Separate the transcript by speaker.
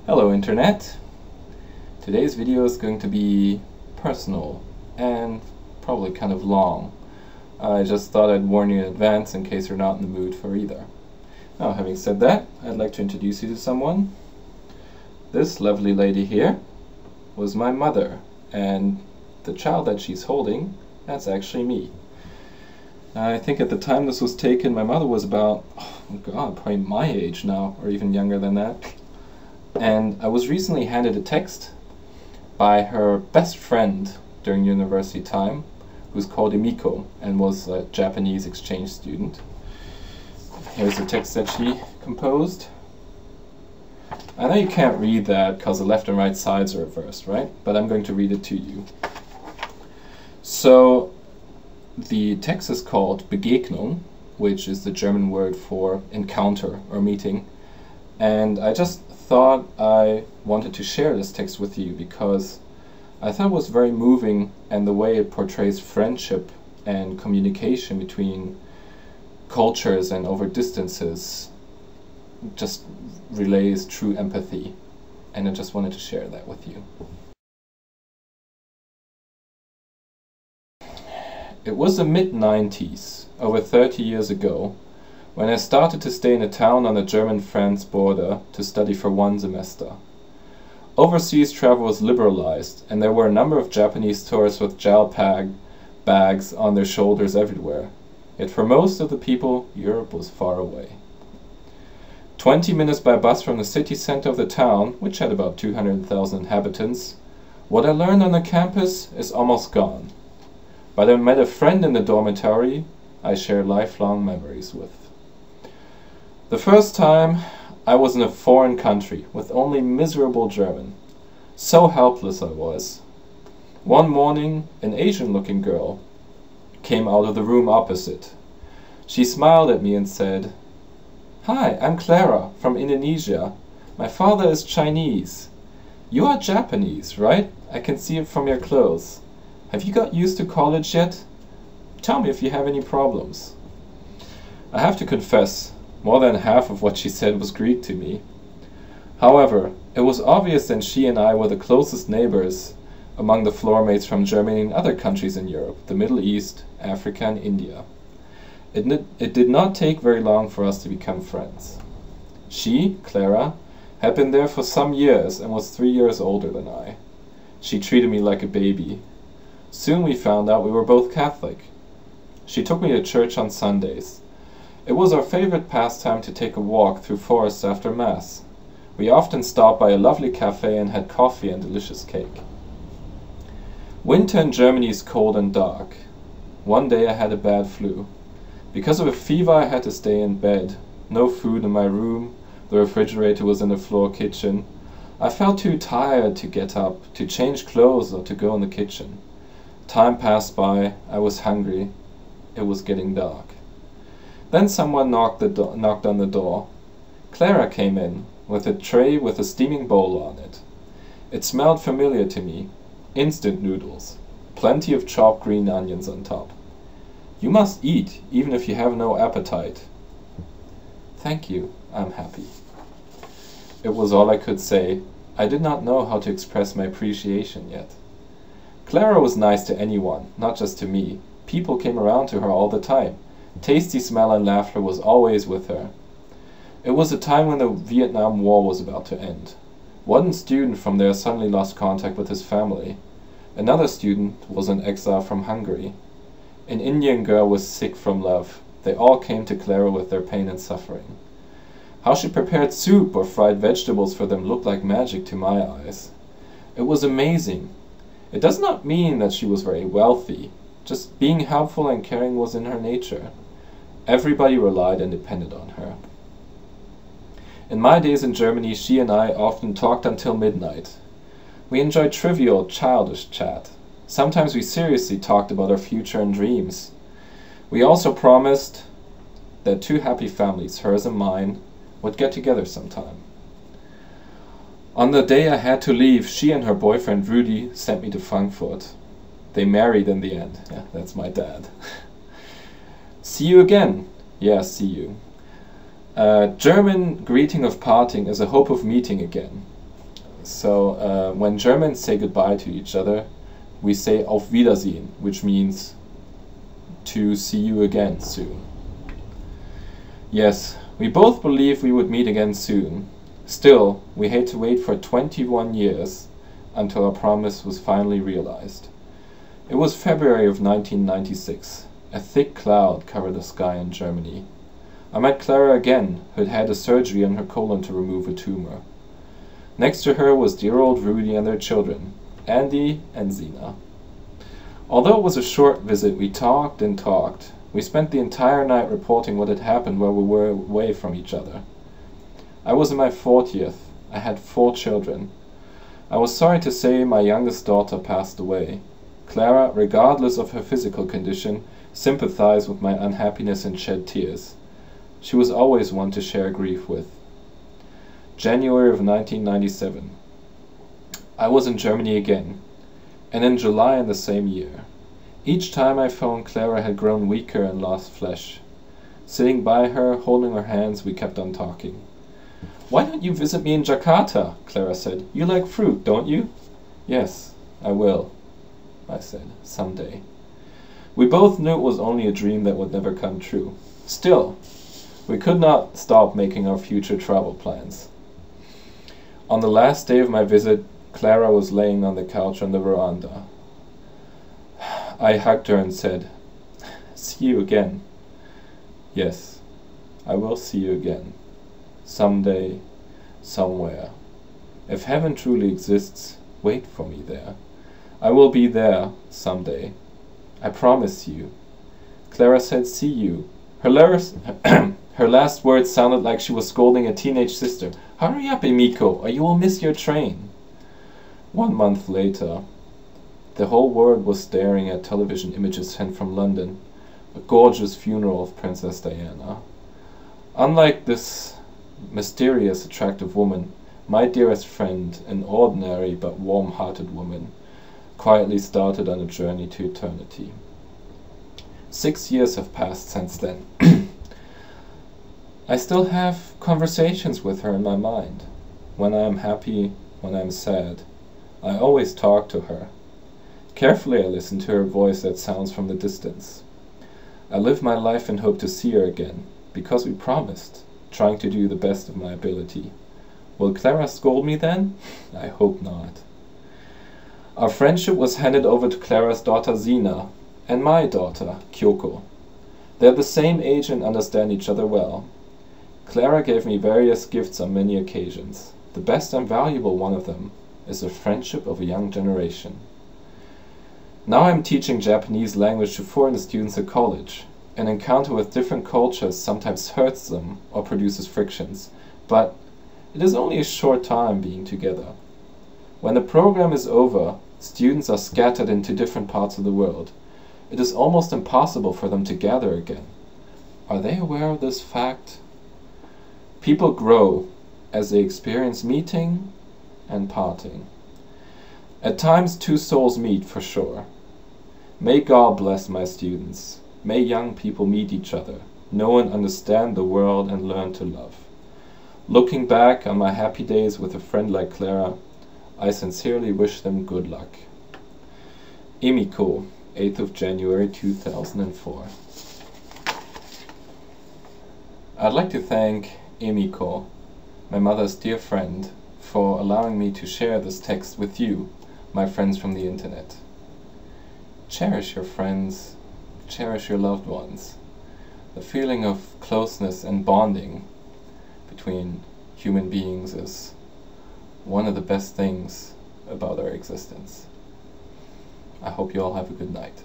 Speaker 1: Hello Internet! Today's video is going to be personal and probably kind of long. I just thought I'd warn you in advance in case you're not in the mood for either. Now, having said that, I'd like to introduce you to someone. This lovely lady here was my mother, and the child that she's holding, that's actually me. I think at the time this was taken, my mother was about, oh god, probably my age now, or even younger than that. And I was recently handed a text by her best friend during university time, who's called Emiko, and was a Japanese exchange student. Here's the text that she composed. I know you can't read that because the left and right sides are reversed, right? But I'm going to read it to you. So, the text is called Begegnung, which is the German word for encounter or meeting. And I just thought I wanted to share this text with you because I thought it was very moving, and the way it portrays friendship and communication between cultures and over distances just relays true empathy, and I just wanted to share that with you. It was the mid-90s, over 30 years ago, when I started to stay in a town on the German-France border to study for one semester. Overseas travel was liberalized, and there were a number of Japanese tourists with bags on their shoulders everywhere. Yet for most of the people, Europe was far away. 20 minutes by bus from the city center of the town, which had about 200,000 inhabitants, what I learned on the campus is almost gone. But I met a friend in the dormitory I share lifelong memories with. The first time I was in a foreign country with only miserable German. So helpless I was. One morning, an Asian-looking girl came out of the room opposite. She smiled at me and said, "Hi, I'm Clara from Indonesia. My father is Chinese. You are Japanese, right? I can see it from your clothes. Have you got used to college yet? Tell me if you have any problems." I have to confess, more than half of what she said was Greek to me. However, it was obvious that she and I were the closest neighbors among the floor mates from Germany and other countries in Europe, the Middle East, Africa and India. It did not take very long for us to become friends. She, Clara, had been there for some years and was 3 years older than I. She treated me like a baby. Soon we found out we were both Catholic. She took me to church on Sundays. It was our favorite pastime to take a walk through forests after Mass. We often stopped by a lovely cafe and had coffee and delicious cake. Winter in Germany is cold and dark. One day I had a bad flu. Because of a fever I had to stay in bed. No food in my room, the refrigerator was in the floor kitchen. I felt too tired to get up, to change clothes or to go in the kitchen. Time passed by, I was hungry. It was getting dark. Then someone knocked on the door. Clara came in, with a tray with a steaming bowl on it. It smelled familiar to me. Instant noodles. Plenty of chopped green onions on top. "You must eat, even if you have no appetite." "Thank you, I'm happy." It was all I could say. I did not know how to express my appreciation yet. Clara was nice to anyone, not just to me. People came around to her all the time. Tasty smell and laughter was always with her. It was a time when the Vietnam War was about to end. One student from there suddenly lost contact with his family. Another student was in exile from Hungary. An Indian girl was sick from love. They all came to Clara with their pain and suffering. How she prepared soup or fried vegetables for them looked like magic to my eyes. It was amazing. It does not mean that she was very wealthy. Just being helpful and caring was in her nature. Everybody relied and depended on her. In my days in Germany, she and I often talked until midnight. We enjoyed trivial, childish chat. Sometimes we seriously talked about our future and dreams. We also promised that two happy families, hers and mine, would get together sometime. On the day I had to leave, she and her boyfriend Rudy sent me to Frankfurt. They married in the end. Yeah, that's my dad. "See you again." "Yeah, see you." German greeting of parting is a hope of meeting again. So when Germans say goodbye to each other, we say Auf Wiedersehen, which means to see you again soon. Yes, we both believe we would meet again soon. Still, we had to wait for 21 years until our promise was finally realized. It was February of 1996. A thick cloud covered the sky in Germany. I met Clara again, who had had a surgery on her colon to remove a tumor. Next to her was dear old Rudy and their children, Andy and Zina. Although it was a short visit, we talked and talked. We spent the entire night reporting what had happened while we were away from each other. I was in my 40th. I had 4 children. I was sorry to say my youngest daughter passed away. Clara, regardless of her physical condition, sympathized with my unhappiness and shed tears. She was always one to share grief with. January of 1997. I was in Germany again, and in July in the same year. Each time I phoned, Clara had grown weaker and lost flesh. Sitting by her, holding her hands, we kept on talking. "Why don't you visit me in Jakarta?" Clara said. "You like fruit, don't you?" "Yes, I will," I said, "someday." We both knew it was only a dream that would never come true. Still, we could not stop making our future travel plans. On the last day of my visit, Clara was laying on the couch on the veranda. I hugged her and said, "See you again." "Yes, I will see you again. Someday, somewhere. If heaven truly exists, wait for me there. I will be there someday. I promise you." Clara said, "See you." Her last words sounded like she was scolding a teenage sister. "Hurry up, Emiko, or you will miss your train." 1 month later, the whole world was staring at television images sent from London, a gorgeous funeral of Princess Diana. Unlike this mysterious, attractive woman, my dearest friend, an ordinary but warm-hearted woman, quietly started on a journey to eternity. 6 years have passed since then. I still have conversations with her in my mind. When I am happy, when I am sad, I always talk to her. Carefully I listen to her voice that sounds from the distance. I live my life and hope to see her again, because we promised, trying to do the best of my ability. Will Clara scold me then? I hope not. Our friendship was handed over to Clara's daughter Zina, and my daughter, Kyoko. They are the same age and understand each other well. Clara gave me various gifts on many occasions. The best and valuable one of them is the friendship of a young generation. Now I am teaching Japanese language to foreign students at college. An encounter with different cultures sometimes hurts them or produces frictions, but it is only a short time being together. When the program is over, students are scattered into different parts of the world. It is almost impossible for them to gather again. Are they aware of this fact? People grow as they experience meeting and parting. At times 2 souls meet for sure. May God bless my students. May young people meet each other, know and understand the world and learn to love. Looking back on my happy days with a friend like Clara, I sincerely wish them good luck. Emiko, 8th of January 2004. I'd like to thank Emiko, my mother's dear friend, for allowing me to share this text with you, my friends from the internet. Cherish your friends, cherish your loved ones. The feeling of closeness and bonding between human beings is one of the best things about our existence. I hope you all have a good night.